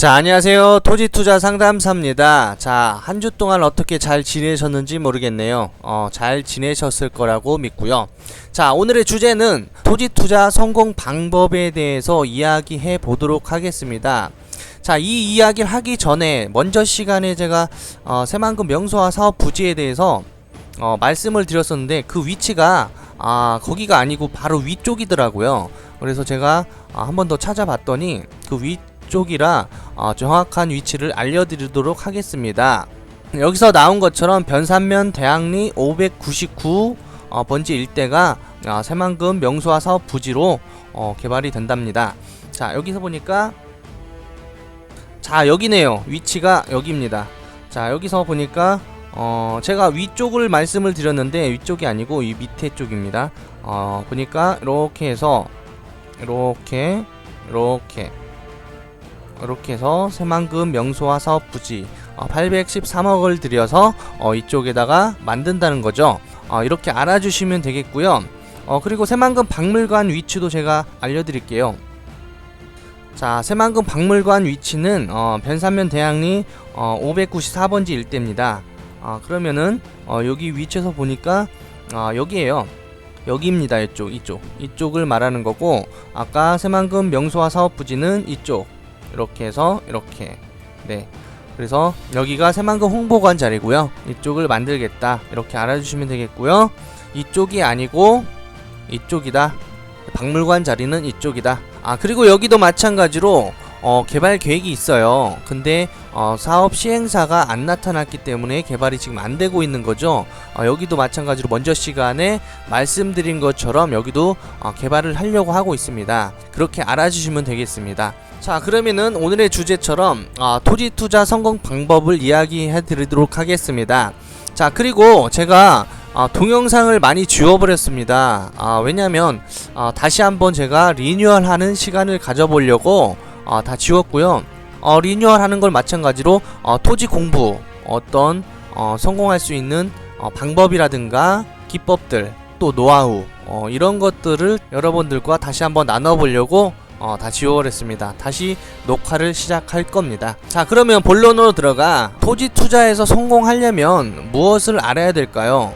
자, 안녕하세요. 토지투자 상담사입니다. 자, 한 주 동안 어떻게 잘 지내셨는지 모르겠네요. 잘 지내셨을 거라고 믿고요. 자, 오늘의 주제는 토지투자 성공 방법에 대해서 이야기해 보도록 하겠습니다. 자, 이 이야기를 하기 전에 먼저 시간에 제가 새만금 명소화 사업 부지에 대해서 말씀을 드렸었는데 그 위치가 거기가 아니고 바로 위쪽이더라고요. 그래서 제가 한 번 더 찾아봤더니 그 위쪽이라 정확한 위치를 알려드리도록 하겠습니다. 여기서 나온 것처럼 변산면 대학리 599 번지 일대가 새만금 명소화 사업 부지로 개발이 된답니다. 자, 여기서 보니까 자, 여기네요. 위치가 여기입니다. 자, 여기서 보니까 제가 위쪽을 말씀을 드렸는데 위쪽이 아니고 이 밑에 쪽입니다. 보니까 이렇게 해서 이렇게 해서 새만금 명소화 사업 부지 813억을 들여서 이쪽에다가 만든다는 거죠. 이렇게 알아주시면 되겠고요. 그리고 새만금 박물관 위치도 제가 알려드릴게요. 자, 새만금 박물관 위치는 변산면 대학리 594번지 일대입니다. 그러면은 여기 위치에서 보니까 여기에요. 여기입니다. 이쪽을 말하는 거고, 아까 새만금 명소화 사업 부지는 이쪽, 이렇게 해서 이렇게, 네, 그래서 여기가 새만금 홍보관 자리고요. 이쪽을 만들겠다, 이렇게 알아주시면 되겠고요. 이쪽이 아니고 이쪽이다. 박물관 자리는 이쪽이다. 그리고 여기도 마찬가지로 개발 계획이 있어요. 근데 사업 시행사가 안 나타났기 때문에 개발이 지금 안 되고 있는 거죠. 여기도 마찬가지로 먼저 시간에 말씀드린 것처럼 여기도 개발을 하려고 하고 있습니다. 그렇게 알아주시면 되겠습니다. 자, 그러면은 오늘의 주제처럼 토지 투자 성공 방법을 이야기해 드리도록 하겠습니다. 자, 그리고 제가 동영상을 많이 지워버렸습니다. 왜냐면 다시 한번 제가 리뉴얼하는 시간을 가져보려고 다 지웠고요. 리뉴얼하는 걸 마찬가지로 토지 공부, 어떤 성공할 수 있는 방법이라든가 기법들, 또 노하우, 이런 것들을 여러분들과 다시 한번 나눠보려고 다 지워버렸습니다. 다시 녹화를 시작할 겁니다. 자, 그러면 본론으로 들어가 토지 투자에서 성공하려면 무엇을 알아야 될까요?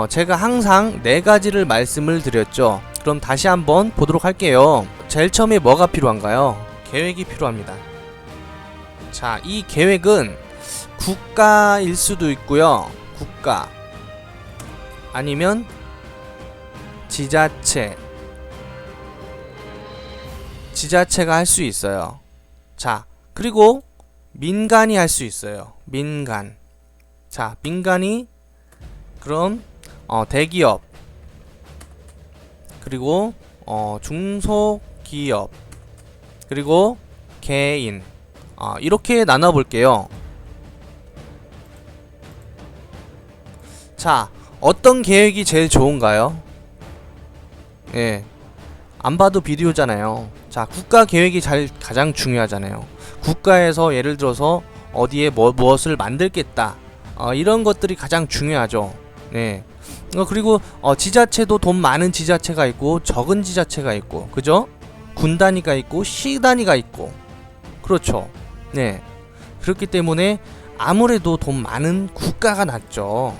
제가 항상 4가지를 말씀을 드렸죠. 그럼 다시 한번 보도록 할게요. 제일 처음에 뭐가 필요한가요? 계획이 필요합니다. 자, 이 계획은 국가일 수도 있고요. 국가 아니면 지자체가 할 수 있어요. 자, 그리고 민간이 할 수 있어요. 민간. 자, 민간이 그럼 대기업, 그리고 중소기업, 그리고 개인, 이렇게 나눠볼게요. 자, 어떤 계획이 제일 좋은가요? 예, 안 봐도 비디오잖아요. 자, 국가 계획이 가장 중요하잖아요. 국가에서 예를 들어서 어디에 무엇을 만들겠다, 이런 것들이 가장 중요하죠. 네. 그리고 지자체도 돈 많은 지자체가 있고 적은 지자체가 있고, 그죠? 군 단위가 있고 시 단위가 있고, 그렇죠. 네. 그렇기 때문에 아무래도 돈 많은 국가가 낫죠.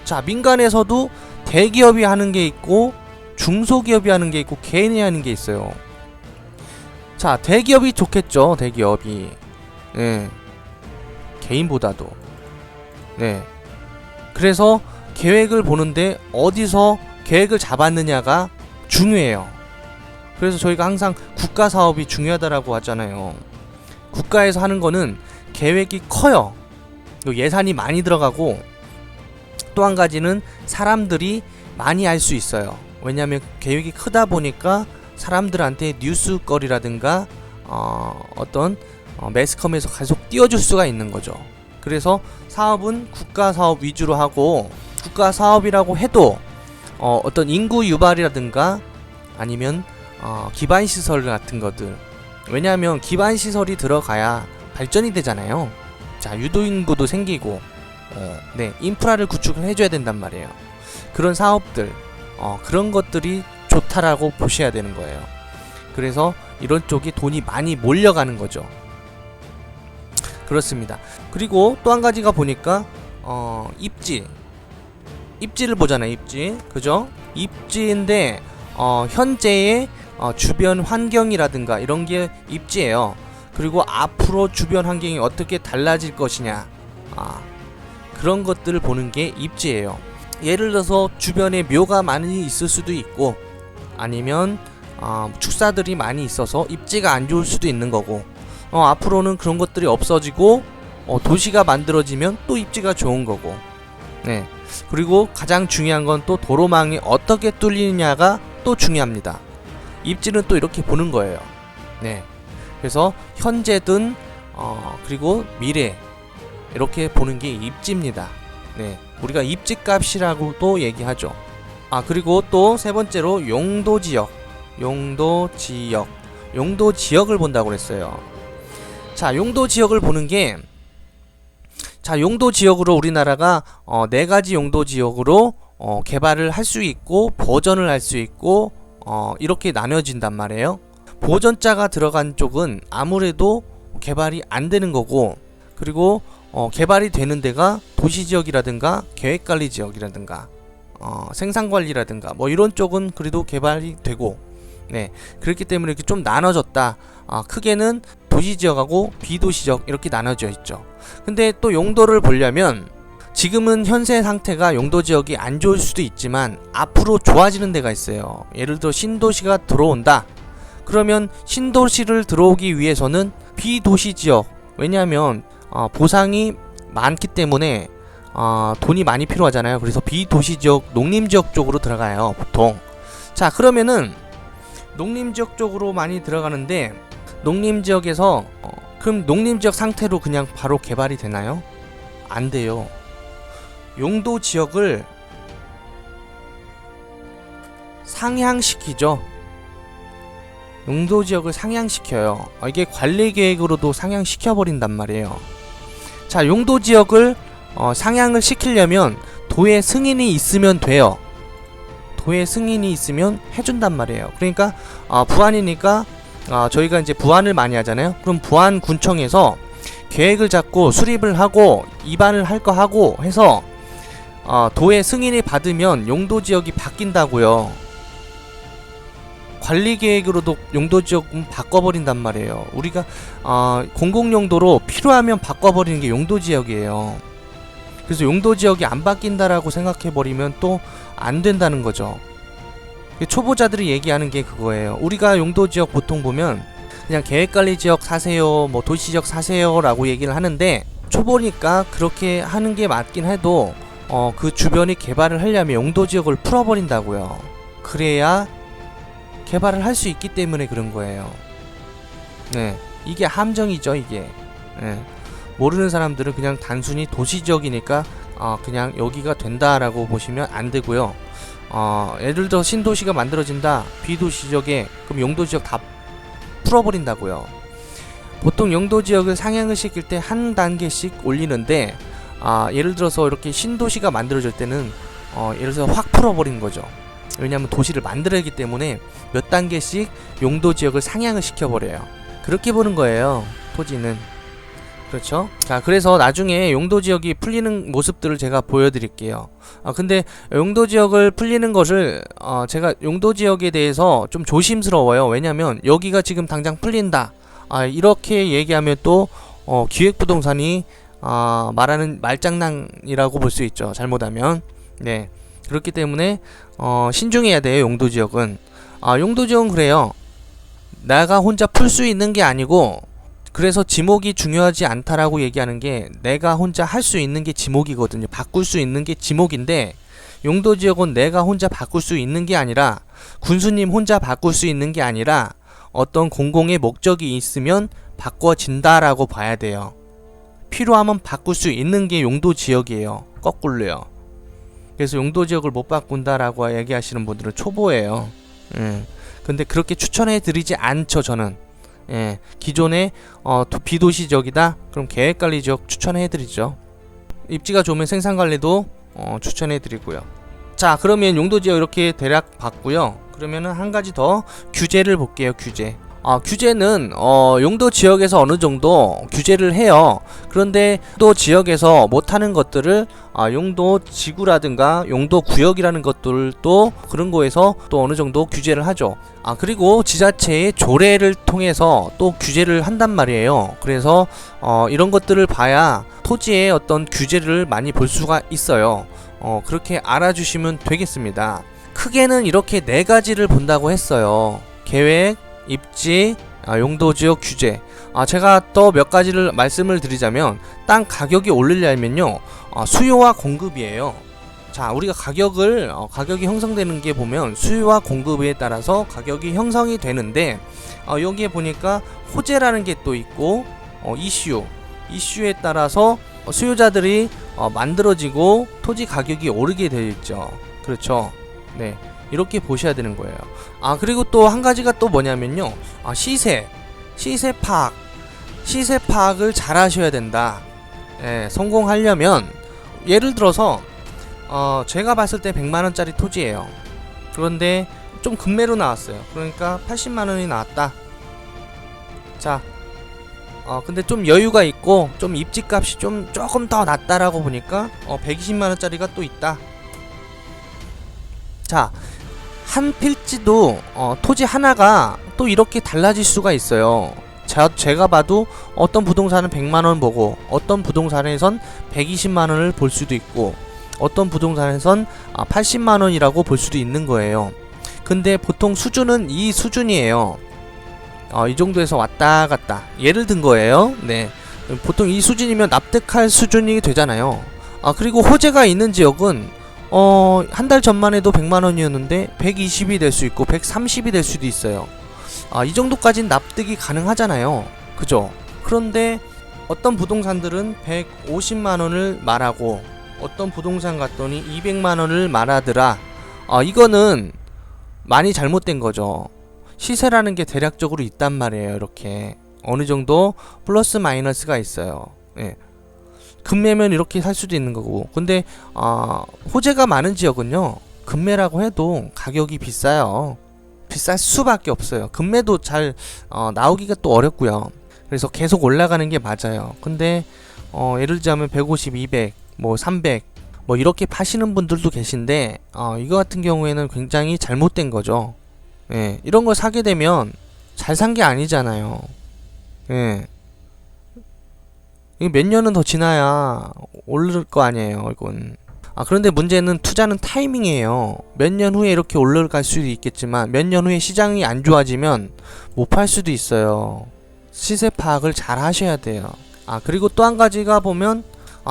자, 민간에서도 대기업이 하는 게 있고 중소기업이 하는 게 있고 개인이 하는 게 있어요. 자, 대기업이 좋겠죠. 대기업이. 네. 개인보다도. 네. 그래서 계획을 보는데 어디서 계획을 잡았느냐가 중요해요. 그래서 저희가 항상 국가 사업이 중요하다라고 하잖아요. 국가에서 하는 거는 계획이 커요. 예산이 많이 들어가고, 또 한 가지는 사람들이 많이 알 수 있어요. 왜냐하면 계획이 크다 보니까 사람들한테 뉴스거리라든가 어떤 매스컴에서 계속 띄워줄 수가 있는 거죠. 그래서 사업은 국가 사업 위주로 하고, 국가 사업이라고 해도 어떤 인구 유발이라든가 아니면 기반시설 같은 것들, 왜냐하면 기반시설이 들어가야 발전이 되잖아요. 자, 유도인구도 생기고, 네, 인프라를 구축을 해줘야 된단 말이에요. 그런 사업들, 그런 것들이 좋다라고 보셔야 되는 거예요. 그래서 이런 쪽이 돈이 많이 몰려가는 거죠. 그렇습니다. 그리고 또 한 가지가 보니까 입지를 보잖아요. 입지, 그죠? 입지인데 현재의 주변 환경이라든가 이런 게 입지예요. 그리고 앞으로 주변 환경이 어떻게 달라질 것이냐, 그런 것들을 보는 게 입지예요. 예를 들어서 주변에 묘가 많이 있을 수도 있고, 아니면 축사들이 많이 있어서 입지가 안 좋을 수도 있는 거고, 앞으로는 그런 것들이 없어지고 도시가 만들어지면 또 입지가 좋은 거고. 네. 그리고 가장 중요한 건 또 도로망이 어떻게 뚫리느냐가 또 중요합니다. 입지는 또 이렇게 보는 거예요. 네. 그래서 현재든 그리고 미래, 이렇게 보는 게 입지입니다. 네. 우리가 입지값이라고도 얘기하죠. 그리고 또 세 번째로 용도지역. 용도지역을 본다고 그랬어요. 자, 용도지역을 보는 게, 용도지역으로 우리나라가 4가지 용도지역으로 개발을 할 수 있고 보전을 할 수 있고 이렇게 나눠진단 말이에요. 보전자가 들어간 쪽은 아무래도 개발이 안 되는 거고, 그리고 개발이 되는 데가 도시지역이라든가 계획관리지역이라든가 생산관리라든가 뭐 이런 쪽은 그래도 개발이 되고, 네, 그렇기 때문에 이렇게 좀 나눠졌다. 크게는 도시지역하고 비도시지역 이렇게 나눠져 있죠. 근데 또 용도를 보려면 지금은 현재 상태가 용도지역이 안 좋을 수도 있지만 앞으로 좋아지는 데가 있어요. 예를 들어 신도시가 들어온다. 그러면 신도시를 들어오기 위해서는 비도시지역, 왜냐하면 보상이 많기 때문에 돈이 많이 필요하잖아요. 그래서 비도시지역, 농림지역 쪽으로 들어가요, 보통. 자, 그러면은 농림지역 쪽으로 많이 들어가는데, 농림지역에서 그럼 농림지역 상태로 그냥 바로 개발이 되나요? 안 돼요. 용도지역을 상향시키죠. 용도지역을 상향시켜요. 이게 관리계획으로도 상향시켜버린단 말이에요. 자, 용도지역을 상향을 시키려면 도의 승인이 있으면 돼요. 도의 승인이 있으면 해준단 말이에요. 그러니까 부안이니까 저희가 이제 부안을 많이 하잖아요. 그럼 부안군청에서 계획을 잡고 수립을 하고 입안을 할 거 하고 해서 도의 승인이 받으면 용도지역이 바뀐다고요. 관리계획으로도 용도지역은 바꿔버린단 말이에요. 우리가 공공용도로 필요하면 바꿔버리는 게 용도지역이에요. 그래서 용도지역이 안 바뀐다라고 생각해버리면 또 안 된다는 거죠. 초보자들이 얘기하는 게 그거예요. 우리가 용도지역 보통 보면 그냥 계획관리지역 사세요, 뭐 도시지역 사세요 라고 얘기를 하는데, 초보니까 그렇게 하는 게 맞긴 해도 그 주변이 개발을 하려면 용도지역을 풀어버린다고요. 그래야 개발을 할 수 있기 때문에 그런 거예요. 네, 이게 함정이죠, 이게. 네. 모르는 사람들은 그냥 단순히 도시지역이니까 그냥 여기가 된다라고 보시면 안 되고요. 예를 들어 신도시가 만들어진다, 비도시지역에, 그럼 용도지역 다 풀어버린다고요. 보통 용도지역을 상향을 시킬 때 한 단계씩 올리는데, 예를 들어서 이렇게 신도시가 만들어질 때는 예를 들어서 확 풀어버리는 거죠. 왜냐하면 도시를 만들어야하기 때문에 몇 단계씩 용도지역을 상향을 시켜버려요. 그렇게 보는 거예요, 토지는. 그렇죠? 자, 그래서 나중에 용도지역이 풀리는 모습들을 제가 보여드릴게요. 근데 용도지역을 풀리는 것을 제가 용도지역에 대해서 좀 조심스러워요. 왜냐면 여기가 지금 당장 풀린다, 이렇게 얘기하면 또 기획부동산이 말하는 말장난이라고 볼 수 있죠, 잘못하면. 네, 그렇기 때문에 신중해야 돼요, 용도지역은. 용도지역은 그래요. 내가 혼자 풀 수 있는 게 아니고, 그래서 지목이 중요하지 않다라고 얘기하는 게, 내가 혼자 할 수 있는 게 지목이거든요. 바꿀 수 있는 게 지목인데, 용도지역은 내가 혼자 바꿀 수 있는 게 아니라, 군수님 혼자 바꿀 수 있는 게 아니라 어떤 공공의 목적이 있으면 바꿔진다라고 봐야 돼요. 필요하면 바꿀 수 있는 게 용도지역이에요, 거꾸로요. 그래서 용도지역을 못 바꾼다라고 얘기하시는 분들은 초보예요. 근데 그렇게 추천해 드리지 않죠, 저는. 기존의 비도시지역이다? 그럼 계획관리지역 추천해드리죠. 입지가 좋으면 생산관리도 추천해드리고요. 자, 그러면 용도지역 이렇게 대략 봤고요. 그러면은 한 가지 더 규제를 볼게요. 규제. 규제는 용도 지역에서 어느 정도 규제를 해요. 그런데 또 지역에서 못하는 것들을 용도 지구라든가 용도 구역이라는 것들도 그런 거에서 또 어느 정도 규제를 하죠. 그리고 지자체의 조례를 통해서 또 규제를 한단 말이에요. 그래서 이런 것들을 봐야 토지의 어떤 규제를 많이 볼 수가 있어요. 그렇게 알아주시면 되겠습니다. 크게는 이렇게 4가지를 본다고 했어요. 계획, 입지, 용도지역 규제. 제가 또 몇 가지를 말씀을 드리자면 땅 가격이 오르려면요 수요와 공급이에요. 자, 우리가 가격이 형성되는 게 보면 수요와 공급에 따라서 가격이 형성이 되는데 여기에 보니까 호재라는 게 또 있고 이슈에 따라서 수요자들이 만들어지고 토지 가격이 오르게 되어 있죠. 그렇죠. 네, 이렇게 보셔야 되는 거예요. 그리고 또 한 가지가 또 뭐냐면요 시세 파악을 잘 하셔야 된다. 성공하려면 예를 들어서 제가 봤을 때 100만원짜리 토지예요. 그런데 좀 급매로 나왔어요. 그러니까 80만원이 나왔다. 자, 근데 좀 여유가 있고 좀 입지값이 조금 더 낮다라고 보니까 120만원짜리가 또 있다. 자, 한 필지도 토지 하나가 또 이렇게 달라질 수가 있어요. 제가 봐도 어떤 부동산은 100만원 보고 어떤 부동산에선 120만원을 볼 수도 있고 어떤 부동산에선 80만원이라고 볼 수도 있는 거예요. 근데 보통 수준은 이 수준이에요. 이 정도에서 왔다 갔다 예를 든 거예요. 네, 보통 이 수준이면 납득할 수준이 되잖아요. 그리고 호재가 있는 지역은 한 달 전만 해도 100만원이었는데 120이 될 수 있고 130이 될 수도 있어요. 이 정도까지는 납득이 가능하잖아요. 그죠? 그런데 어떤 부동산들은 150만원을 말하고 어떤 부동산 갔더니 200만원을 말하더라. 이거는 많이 잘못된 거죠. 시세라는 게 대략적으로 있단 말이에요. 이렇게 어느 정도 플러스 마이너스가 있어요. 예. 급매면 이렇게 살 수도 있는 거고. 근데 호재가 많은 지역은요 급매라고 해도 가격이 비싸요. 비쌀 수밖에 없어요. 급매도 잘 나오기가 또 어렵고요. 그래서 계속 올라가는 게 맞아요. 근데 예를 들자면 150, 200, 뭐 300 뭐 이렇게 파시는 분들도 계신데 이거 같은 경우에는 굉장히 잘못된 거죠. 예, 이런 걸 사게 되면 잘 산 게 아니잖아요. 예. 몇 년은 더 지나야 오를 거 아니에요, 이건. 그런데 문제는 투자는 타이밍이에요. 몇 년 후에 이렇게 올라갈 수도 있겠지만 몇 년 후에 시장이 안 좋아지면 못 팔 수도 있어요. 시세 파악을 잘 하셔야 돼요. 그리고 또 한 가지가 보면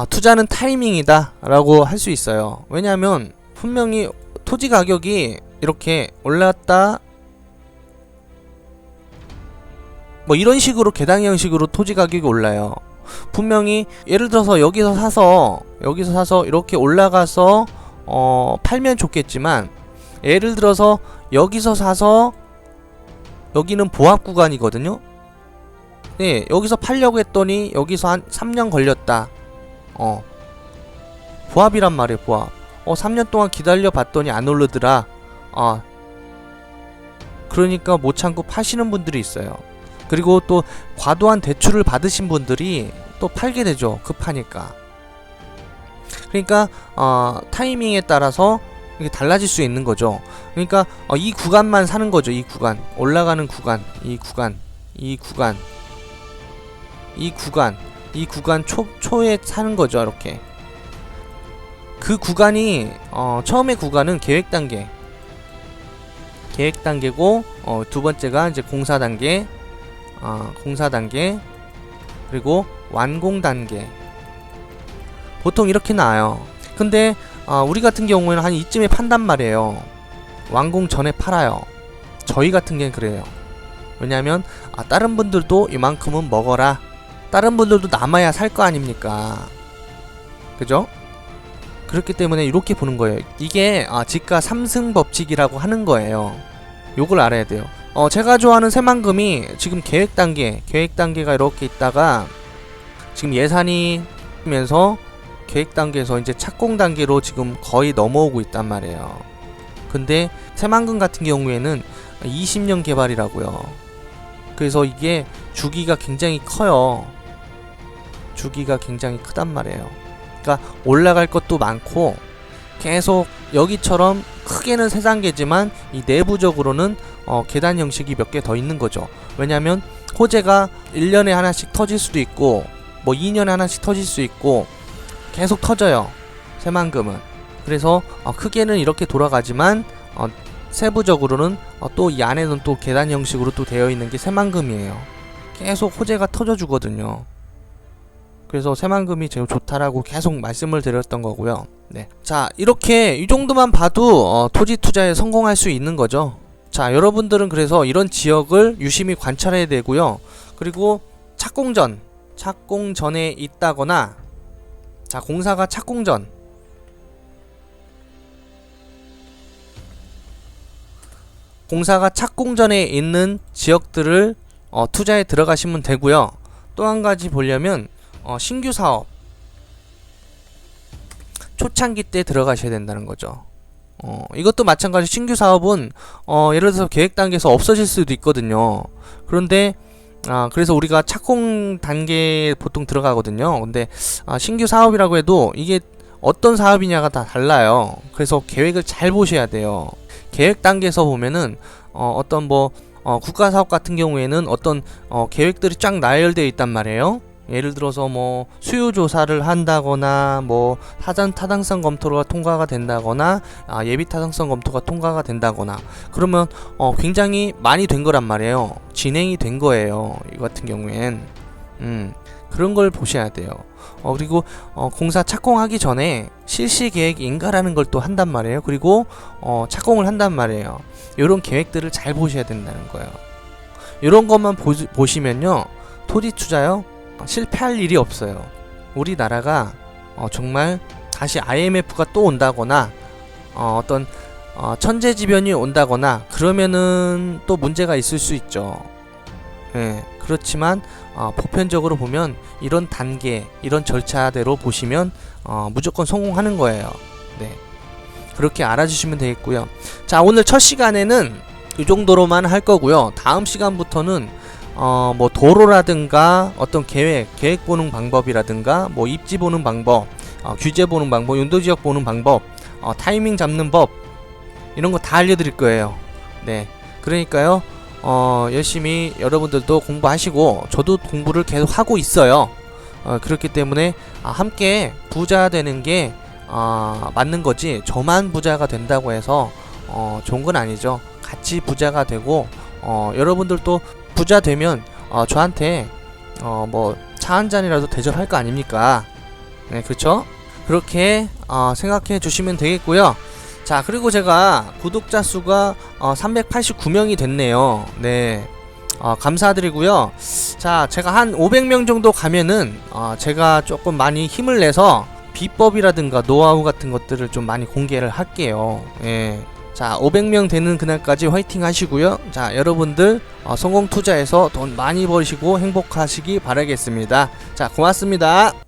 투자는 타이밍이다 라고 할 수 있어요. 왜냐하면 분명히 토지 가격이 이렇게 올랐다 뭐 이런 식으로 계단 형식으로 토지 가격이 올라요. 분명히 예를 들어서 여기서 사서 이렇게 올라가서 팔면 좋겠지만 예를 들어서 여기서 사서 여기는 보합 구간이거든요. 네, 여기서 팔려고 했더니 여기서 한 3년 걸렸다. 보합이란 말이에요. 보합. 3년 동안 기다려 봤더니 안 오르더라. 그러니까 못 참고 파시는 분들이 있어요. 그리고 또 과도한 대출을 받으신 분들이 또 팔게 되죠. 급하니까. 그러니까 타이밍에 따라서 이게 달라질 수 있는 거죠. 그러니까 이 구간만 사는 거죠. 이 구간, 올라가는 구간, 이 구간 초에 사는 거죠. 이렇게. 그 구간이 처음에 구간은 계획 단계고 두 번째가 이제 공사 단계 그리고 완공 단계. 보통 이렇게 나와요. 근데 우리 같은 경우에는 한 이쯤에 판단 말이에요. 완공 전에 팔아요. 저희 같은 경우는 그래요. 왜냐면 다른 분들도 이만큼은 먹어라. 다른 분들도 남아야 살 거 아닙니까? 그죠? 그렇기 때문에 이렇게 보는 거예요. 이게 지가 3승 법칙이라고 하는 거예요. 요걸 알아야 돼요. 제가 좋아하는 새만금이 지금 계획 단계가 이렇게 있다가 지금 예산이 면서 계획 단계에서 이제 착공 단계로 지금 거의 넘어오고 있단 말이에요. 근데 새만금 같은 경우에는 20년 개발이라고요. 그래서 이게 주기가 굉장히 커요. 주기가 굉장히 크단 말이에요. 그러니까 올라갈 것도 많고 계속 여기처럼 크게는 3단계지만 이 내부적으로는 계단 형식이 몇 개 더 있는 거죠. 왜냐면 호재가 1년에 하나씩 터질 수도 있고 뭐 2년에 하나씩 터질 수 있고 계속 터져요. 새만금은. 그래서 크게는 이렇게 돌아가지만 세부적으로는 또 이 안에는 또 계단 형식으로 또 되어 있는 게 새만금이에요. 계속 호재가 터져 주거든요. 그래서 새만금이 제일 좋다라고 계속 말씀을 드렸던 거고요. 네. 자, 이렇게 이 정도만 봐도 토지 투자에 성공할 수 있는 거죠. 자, 여러분들은 그래서 이런 지역을 유심히 관찰해야 되고요. 그리고 착공전에 있다거나, 자, 공사가 착공전에 있는 지역들을 투자에 들어가시면 되고요. 또 한 가지 보려면 신규 사업 초창기 때 들어가셔야 된다는 거죠. 이것도 마찬가지. 신규 사업은 예를 들어서 계획 단계에서 없어질 수도 있거든요. 그런데 그래서 우리가 착공 단계에 보통 들어가거든요. 근데 신규 사업이라고 해도 이게 어떤 사업이냐가 다 달라요. 그래서 계획을 잘 보셔야 돼요. 계획 단계에서 보면은 어떤 뭐 국가 사업 같은 경우에는 어떤 계획들이 쫙 나열되어 있단 말이에요. 예를 들어서 뭐 수요 조사를 한다거나 뭐 사전 타당성 검토가 통과가 된다거나 예비 타당성 검토가 통과가 된다거나 그러면 굉장히 많이 된 거란 말이에요. 진행이 된 거예요. 이 같은 경우엔 그런 걸 보셔야 돼요. 그리고 공사 착공하기 전에 실시 계획인가라는 걸 또 한단 말이에요. 그리고 착공을 한단 말이에요. 이런 계획들을 잘 보셔야 된다는 거예요. 이런 것만 보시면요, 토지 투자요 실패할 일이 없어요. 우리나라가 정말 다시 IMF가 또 온다거나 어떤 천재지변이 온다거나 그러면은 또 문제가 있을 수 있죠. 예, 그렇지만 보편적으로 보면 이런 단계, 이런 절차대로 보시면 무조건 성공하는 거예요. 네, 그렇게 알아주시면 되겠고요. 자, 오늘 첫 시간에는 이 정도로만 할 거고요. 다음 시간부터는 뭐 도로라든가 어떤 계획 보는 방법이라든가 뭐 입지 보는 방법, 규제 보는 방법, 용도지역 보는 방법, 타이밍 잡는 법 이런 거 다 알려드릴 거예요. 네, 그러니까요 열심히 여러분들도 공부하시고 저도 공부를 계속 하고 있어요. 그렇기 때문에 함께 부자 되는 게 맞는 거지, 저만 부자가 된다고 해서 좋은 건 아니죠. 같이 부자가 되고 여러분들도 부자 되면 저한테 뭐 차 한 잔이라도 대접할 거 아닙니까? 네, 그렇죠? 그렇게 생각해 주시면 되겠고요. 자, 그리고 제가 구독자 수가 389명이 됐네요. 네, 감사드리고요. 자, 제가 한 500명 정도 가면은 제가 조금 많이 힘을 내서 비법이라든가 노하우 같은 것들을 좀 많이 공개를 할게요. 예. 자, 500명 되는 그날까지 화이팅 하시고요. 자, 여러분들 성공 투자해서 돈 많이 버시고 행복하시기 바라겠습니다. 자, 고맙습니다.